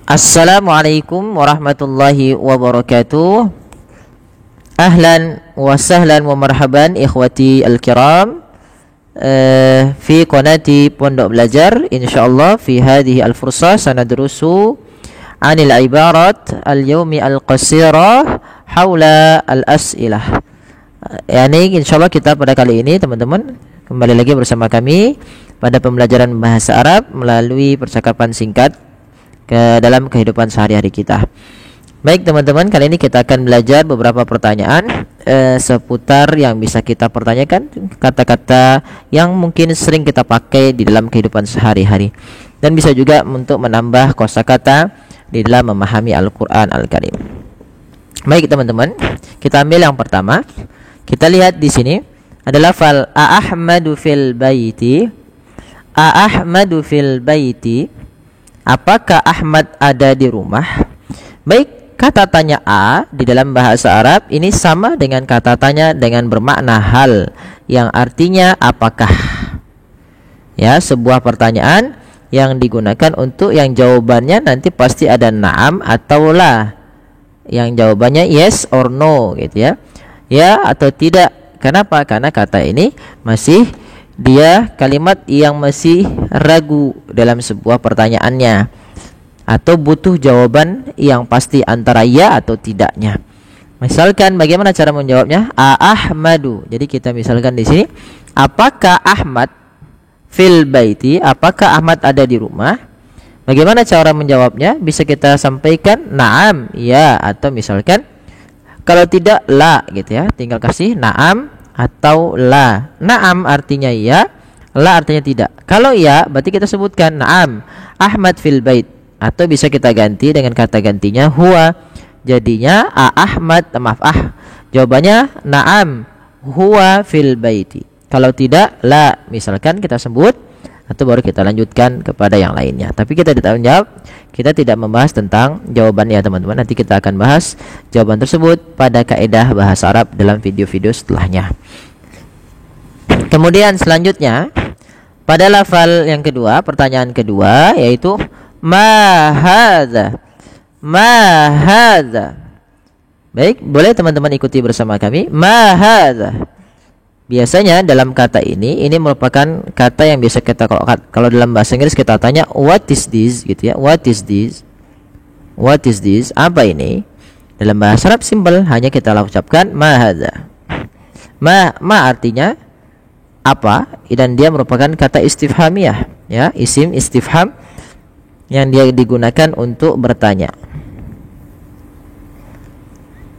Assalamualaikum warahmatullahi wabarakatuh. Ahlan wa sahlan wa marhaban ikhwati al-kiram fi qanati Pondok Belajar. Insyaallah fi hadhihi al-fursah sanadrusu anil ibarat al-yawmi al-qasirah haula al-as'ilah. Yani insyaallah kita pada kali ini teman-teman kembali lagi bersama kami pada pembelajaran bahasa Arab melalui percakapan singkat ke dalam kehidupan sehari-hari kita. Baik teman-teman, kali ini kita akan belajar beberapa pertanyaan seputar yang bisa kita pertanyakan, kata-kata yang mungkin sering kita pakai di dalam kehidupan sehari-hari, dan bisa juga untuk menambah kosakata di dalam memahami Al-Quran Al-Karim. Baik teman-teman, kita ambil yang pertama. Kita lihat di sini adalah fal Ahmadu fil baiti. Ahmadu fil baiti. Apakah Ahmad ada di rumah? Baik, kata tanya A di dalam bahasa Arab ini sama dengan kata tanya dengan bermakna hal, yang artinya apakah. Ya, sebuah pertanyaan yang digunakan untuk yang jawabannya nanti pasti ada na'am atau la. Yang jawabannya yes or no gitu ya. Ya atau tidak. Kenapa? Karena kata ini masih dia kalimat yang masih ragu dalam sebuah pertanyaannya, atau butuh jawaban yang pasti antara ya atau tidaknya. Misalkan bagaimana cara menjawabnya? Ahmadu. Jadi kita misalkan di sini, apakah Ahmad fil baiti? Apakah Ahmad ada di rumah? Bagaimana cara menjawabnya? Bisa kita sampaikan na'am, ya, atau misalkan kalau tidak la gitu ya. Tinggal kasih na'am atau la. Na'am artinya ya, la artinya tidak. Kalau ya berarti kita sebutkan na'am Ahmad fil bait, atau bisa kita ganti dengan kata gantinya huwa. Jadinya Ahmad, jawabannya na'am huwa fil baiti. Kalau tidak la, misalkan kita sebut, atau baru kita lanjutkan kepada yang lainnya. Tapi kita tidak menjawab, kita tidak membahas tentang jawabannya teman-teman. Nanti kita akan bahas jawaban tersebut pada kaidah bahasa Arab dalam video-video setelahnya. Kemudian selanjutnya pada lafal yang kedua, pertanyaan kedua, yaitu ma hadza. Ma hadza. Baik, boleh teman-teman ikuti bersama kami. Ma hadza. Biasanya dalam kata ini merupakan kata yang biasa kita, kalau dalam bahasa Inggris kita tanya what is this gitu ya. What is this? What is this? Apa ini? Dalam bahasa Arab simpel, hanya kita ucapkan ma hadza. Ma artinya apa, dan dia merupakan kata istifhamiyah ya, isim istifham yang dia digunakan untuk bertanya.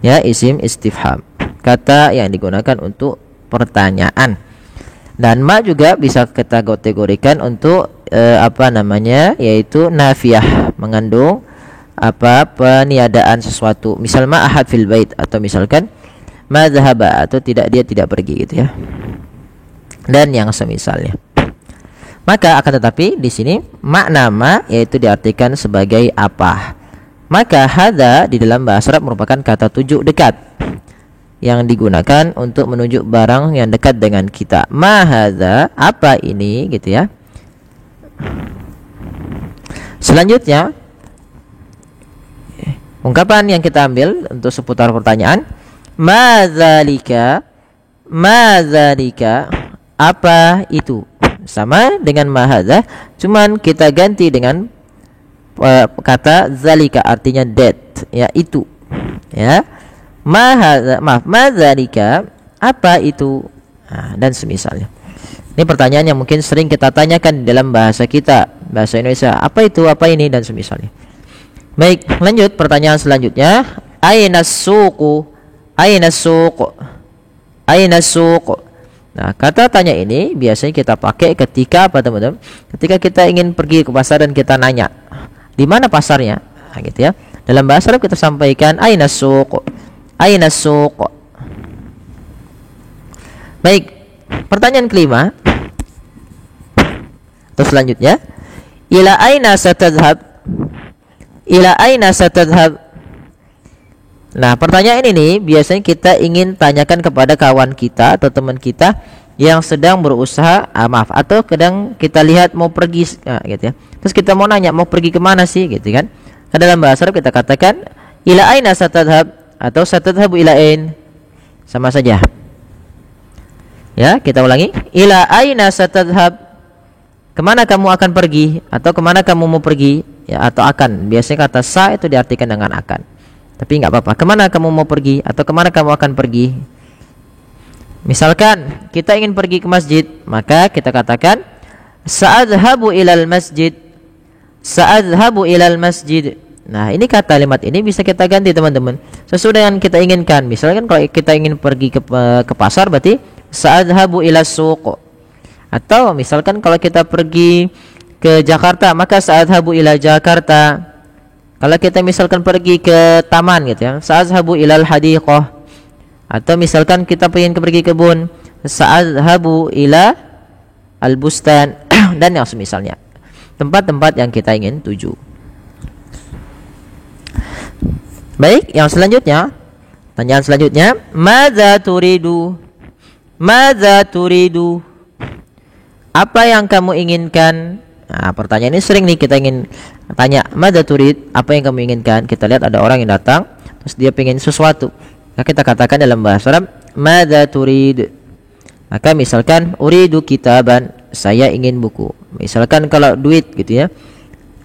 Ya, isim istifham, kata yang digunakan untuk pertanyaan. Dan ma juga bisa kita kategorikan untuk yaitu nafiyah, mengandung peniadaan sesuatu. Misal ma ahad fil bait, atau misalkan ma zahaba, atau dia tidak pergi gitu ya, dan yang semisalnya. Maka akan tetapi di sini makna ma yaitu diartikan sebagai apa. Maka hadza di dalam bahasa Arab merupakan kata tujuk dekat yang digunakan untuk menunjuk barang yang dekat dengan kita. Ma hadza, apa ini gitu ya. Selanjutnya ungkapan yang kita ambil untuk seputar pertanyaan ma dzalika. Ma dzalika, apa itu? Sama dengan ma hadza, cuman kita ganti dengan kata zalika, artinya that ya, itu ya. Ma dzalika, apa itu? Dan semisalnya. Ini pertanyaan yang mungkin sering kita tanyakan dalam bahasa kita, bahasa Indonesia. Apa itu, apa ini, dan semisalnya. Baik, lanjut pertanyaan selanjutnya. Aina suqu? Aina suq? Aina suq? Nah, kata tanya ini biasanya kita pakai ketika apa teman-teman? Ketika kita ingin pergi ke pasar dan kita nanya, di mana pasarnya? Nah, gitu ya. Dalam bahasa Arab kita sampaikan aina suq? Aina suq? Baik, pertanyaan kelima atau selanjutnya, ila aina satadhhab? Ila aina satadhhab? Nah, pertanyaan ini biasanya kita ingin tanyakan kepada kawan kita atau teman kita yang sedang berusaha atau kadang kita lihat mau pergi gitu ya. Terus kita mau nanya mau pergi kemana sih gitu kan. Karena dalam bahasa Arab kita katakan ila aina satadhab atau satadhabu ila ain, sama saja. Ya, kita ulangi. Ila aina satadhab, kemana kamu akan pergi, atau kemana kamu mau pergi, ya, atau akan. Biasanya kata sa itu diartikan dengan akan. Tapi nggak apa-apa. Kemana kamu mau pergi, atau kemana kamu akan pergi. Misalkan kita ingin pergi ke masjid, maka kita katakan sa'adhabu ilal masjid. Sa'adhabu ilal masjid. Nah, ini kalimat ini bisa kita ganti teman-teman sesuai dengan kita inginkan. Misalkan kalau kita ingin pergi ke pasar, berarti sa'adhabu ilas suq. Atau misalkan kalau kita pergi ke Jakarta, maka sa'adhabu ila Jakarta. Kalau kita misalkan pergi ke taman gitu ya, sa'adhabu ilal hadiqah. Atau misalkan kita ingin pergi kebun, sa'adhabu ila al-bustan dan yang semisalnya. Tempat-tempat yang kita ingin tuju. Baik, yang selanjutnya, pertanyaan selanjutnya, madza turidu? Madza turidu? Apa yang kamu inginkan? Nah, pertanyaan ini sering nih kita ingin tanya, madza turid? Apa yang kamu inginkan? Kita lihat ada orang yang datang, terus dia pengen sesuatu. Nah, kita katakan dalam bahasa Arab, madza turid? Maka misalkan uridu kitaban, saya ingin buku. Misalkan kalau duit gitu ya,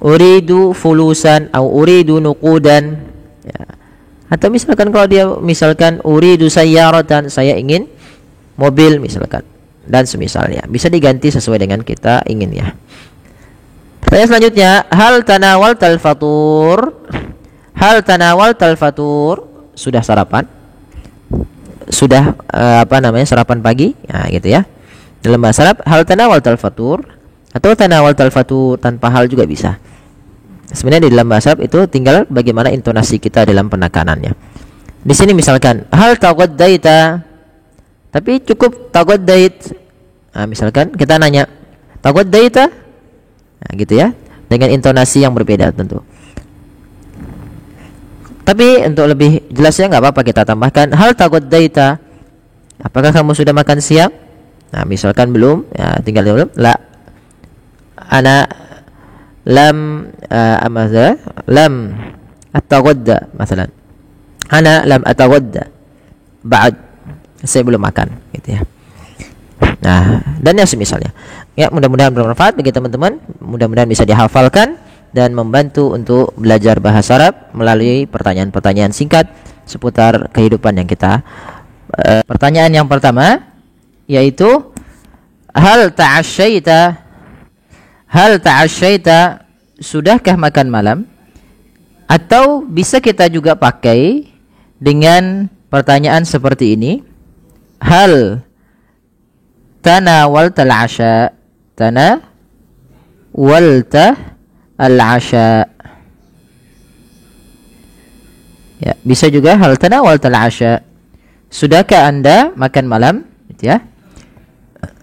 uridu fulusan atau uridu nuqudan. Ya. Atau misalkan kalau dia misalkan uridu sayyaratan, saya ingin mobil misalkan, dan semisalnya. Bisa diganti sesuai dengan kita ingin ya. Pertanyaan selanjutnya, hal tanawaltal fatur? Hal tanawaltal fatur? Sudah sarapan? Sudah sarapan pagi? Nah, gitu ya. Dalam bahasa Arab, hal tanawaltal fatur atau tanawaltal fatur tanpa hal juga bisa. Sebenarnya di dalam bahasa Arab itu tinggal bagaimana intonasi kita dalam penekanannya. Di sini misalkan hal taghaddaita, tapi cukup taghaddait. Nah, misalkan kita nanya taghaddait, nah, gitu ya, dengan intonasi yang berbeda tentu. Tapi untuk lebih jelasnya nggak apa-apa kita tambahkan hal taghaddait. Apakah kamu sudah makan siang? Nah, misalkan belum, ya tinggal belum. La, ana lam lam ataghadda masalan. Ana lam ataghadda ba'd. Saya belum makan gitu ya. Nah, dan yang semisalnya. Ya, mudah-mudahan bermanfaat bagi teman-teman. Mudah-mudahan bisa dihafalkan dan membantu untuk belajar bahasa Arab melalui pertanyaan-pertanyaan singkat seputar kehidupan yang kita. Pertanyaan yang pertama yaitu hal ta'asyaita? Hal ta'asyaita, sudahkah makan malam? Atau bisa kita juga pakai dengan pertanyaan seperti ini, hal tanawaltal asya? Tanawalta al-asya. Ya, bisa juga hal tanawaltal asya, sudahkah Anda makan malam? Gitu ya.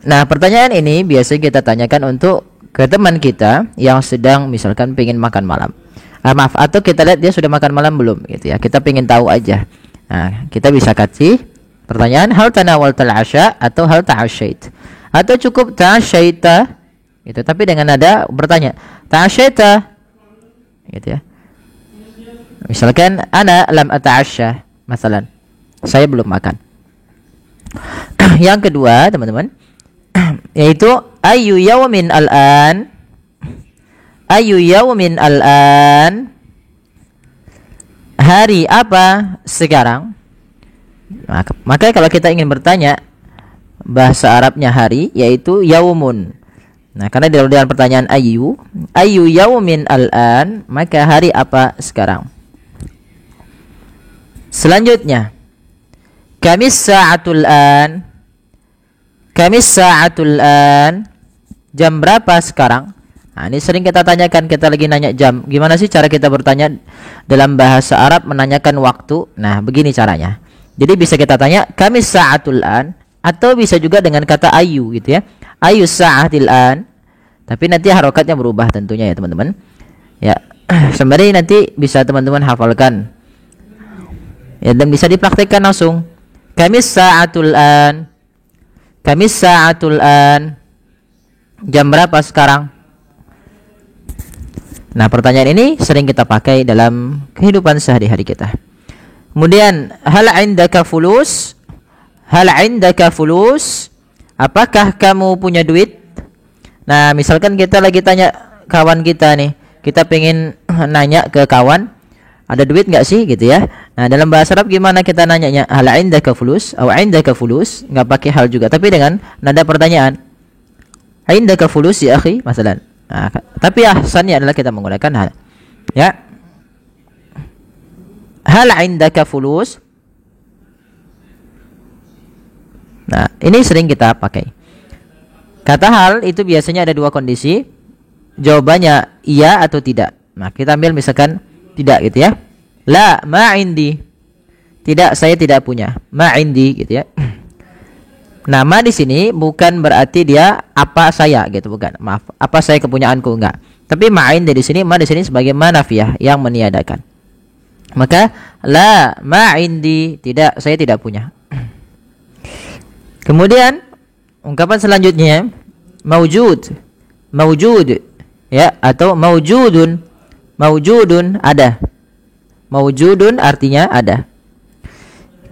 Nah, pertanyaan ini biasanya kita tanyakan untuk ke teman kita yang sedang misalkan pengen makan malam. Maaf, atau kita lihat dia sudah makan malam belum gitu ya. Kita pengen tahu aja. Nah, kita bisa kasih pertanyaan hal tanawaltal asya atau hal ta'asyait. Atau cukup ta'asyaita gitu, tapi dengan nada bertanya, ta'asyaita gitu ya. Misalkan ana lam ata'asya, masalan. Saya belum makan. Yang kedua, teman-teman, yaitu ayu yaumin al-an? Ayu yaumin al-an? Hari apa sekarang? Maka kalau kita ingin bertanya bahasa Arabnya hari, yaitu yaumun. Nah, karena dalam pertanyaan ayu yaumin al-an, maka hari apa sekarang? Selanjutnya, kamis sa'atul an? Kamis sa'atul an? Jam berapa sekarang? Nah, ini sering kita tanyakan, kita lagi nanya jam. Gimana sih cara kita bertanya dalam bahasa Arab menanyakan waktu? Nah, begini caranya. Jadi bisa kita tanya kamis sa'atul an, atau bisa juga dengan kata ayu gitu ya. Ayu sa'atil an. Tapi nanti harokatnya berubah tentunya ya, teman-teman. Ya, sebenarnya nanti bisa teman-teman hafalkan. Ya, dan bisa dipraktikkan langsung. Kamis sa'atul an. Kamis sa'atul an. Jam berapa sekarang? Nah, pertanyaan ini sering kita pakai dalam kehidupan sehari-hari kita. Kemudian, hal indaka fulus? Hal indaka fulus? Apakah kamu punya duit? Nah, misalkan kita lagi tanya kawan kita nih, kita pengen nanya ke kawan, ada duit nggak sih gitu ya. Nah, dalam bahasa Arab gimana kita nanyanya? Hal indaka fulus atau indaka fulus? Nggak pakai hal juga, tapi dengan nada pertanyaan. Indaka fulus ya akhi, masalan. Nah, tapi ahsannya adalah kita menggunakan hal. Ya. Hal indaka fulus? Nah, ini sering kita pakai. Kata hal itu biasanya ada dua kondisi. Jawabannya iya atau tidak. Nah, kita ambil misalkan tidak gitu ya. La ma indi. Tidak, saya tidak punya. Ma indi gitu ya. Nama di sini bukan berarti dia apa saya gitu, bukan. Maaf, apa saya kepunyaanku, enggak. Tapi ma indi di sini, ma di sini sebagai manafiyah yang meniadakan. Maka la ma indi, tidak, saya tidak punya. Kemudian ungkapan selanjutnya maujud. Maujud ya, atau maujudun. Maujudun, ada. Maujudun artinya ada.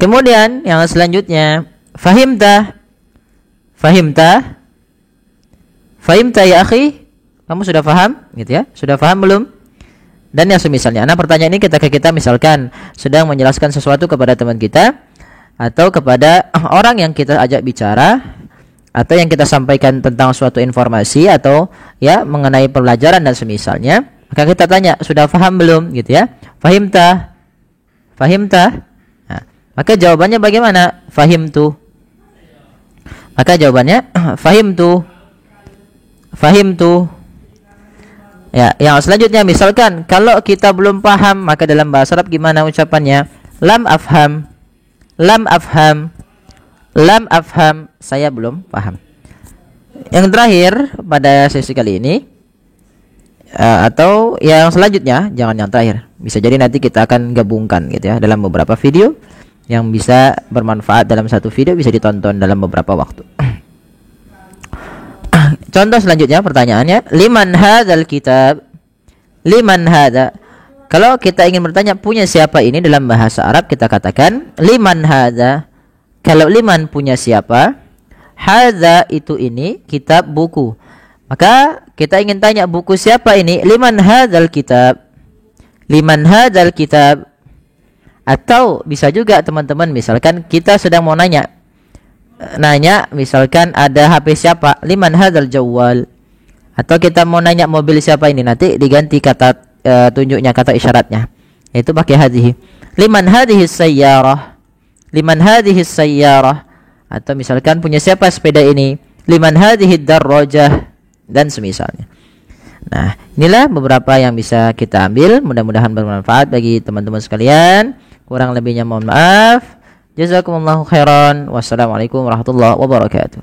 Kemudian yang selanjutnya fahimta. Fahimta. Fahimta ya akhi? Kamu sudah paham? Gitu ya. Sudah paham belum? Dan yang semisalnya. Nah, pertanyaan ini kita misalkan sedang menjelaskan sesuatu kepada teman kita atau kepada orang yang kita ajak bicara, atau yang kita sampaikan tentang suatu informasi atau ya mengenai pelajaran dan semisalnya. Maka kita tanya, sudah paham belum gitu ya? Fahimta? Fahimta? Nah, maka jawabannya bagaimana? Fahimtu. Maka jawabannya fahimtu. Fahimtu. Ya, yang selanjutnya misalkan kalau kita belum paham, maka dalam bahasa Arab gimana ucapannya? Lam afham. Lam afham. Lam afham, saya belum paham. Yang terakhir pada sesi kali ini, atau yang selanjutnya, jangan yang terakhir. Bisa jadi nanti kita akan gabungkan gitu ya dalam beberapa video yang bisa bermanfaat dalam satu video, bisa ditonton dalam beberapa waktu. Contoh selanjutnya pertanyaannya, liman hadzal kitab? Liman hadza? Kalau kita ingin bertanya punya siapa ini dalam bahasa Arab, kita katakan liman hadza. Kalau liman punya siapa? Hadza itu ini kitab, buku. Maka kita ingin tanya buku siapa ini? Liman hadzal kitab? Liman hadzal kitab? Atau bisa juga teman-teman, misalkan kita sedang mau nanya misalkan ada HP siapa? Liman hadzal jawwal? Atau kita mau nanya mobil siapa ini, nanti diganti kata tunjuknya, kata isyaratnya, yaitu pakai hadhihi. Liman hadhihi sayyarah? Liman hadhihi sayyarah? Atau misalkan punya siapa sepeda ini? Liman hadhihi darrajah? Dan semisalnya. Nah, inilah beberapa yang bisa kita ambil. Mudah-mudahan bermanfaat bagi teman-teman sekalian. Kurang lebihnya mohon maaf. Jazakumullahu khairan. Wassalamualaikum warahmatullahi wabarakatuh.